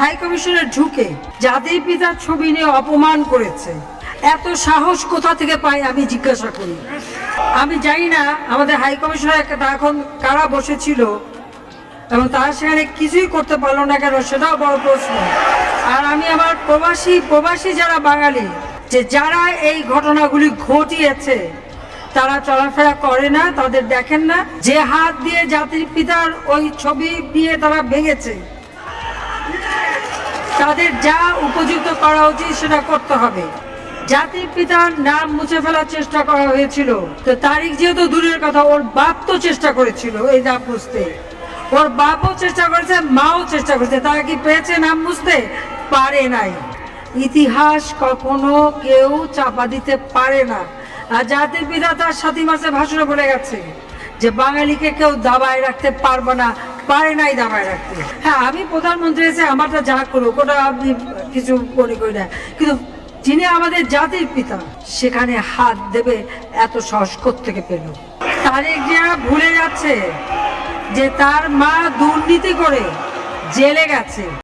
High কমিশনের ঢুকে জাতির পিতার ছবি নিয়ে অপমান করেছে। এত সাহস কোথা থেকে পায় আমি জিজ্ঞাসা করি। আমি জানি না আমাদের হাই কমিশনার এখন কারা বসেছিল এবং তারা সেখানে কিছুই করতে পারলো না কেন, সেটাও বড় প্রশ্ন। আর আমি আমার প্রবাসী যারা বাঙালি, যে যারা এই ঘটনাগুলি ঘটিয়েছে তারা চলাফেরা করে না, তাদের দেখেন না, যে হাত দিয়ে জাতির পিতার ওই ছবি দিয়ে তারা ভেঙেছে, তাদের যা উপযুক্ত করা উচিত সেটা করতে হবে। জাতির পিতার নাম মুছে ফেলার চেষ্টা করা হয়েছিল, তো তারিখ যেহেতু দূরের কথা, ওর বাপ তো চেষ্টা করেছিল এই নাম মুছতে, ওর বাপও চেষ্টা করেছে, মাও চেষ্টা করেছে, তারা কি পেয়েছে নাম মুছতে? পারে নাই। ইতিহাস কখনো কেউ চাপা দিতে পারে না। আর জাতির পিতা তার 7 মাসে ভাষণে বলে গেছে যে বাঙালিকে কেউ দাবায় রাখতে পারবে না, পারে নাই দাবায় রাখতে। হ্যাঁ, আমি প্রধানমন্ত্রী এসে আমারটা যা করুক ওটা আমি কিছু মনে করি না, কিন্তু যিনি আমাদের জাতির পিতা সেখানে হাত দেবে এত সাহস থেকে পেল? তারেক জিয়া ভুলে যাচ্ছে যে তার মা দুর্নীতি করে জেলে গেছে।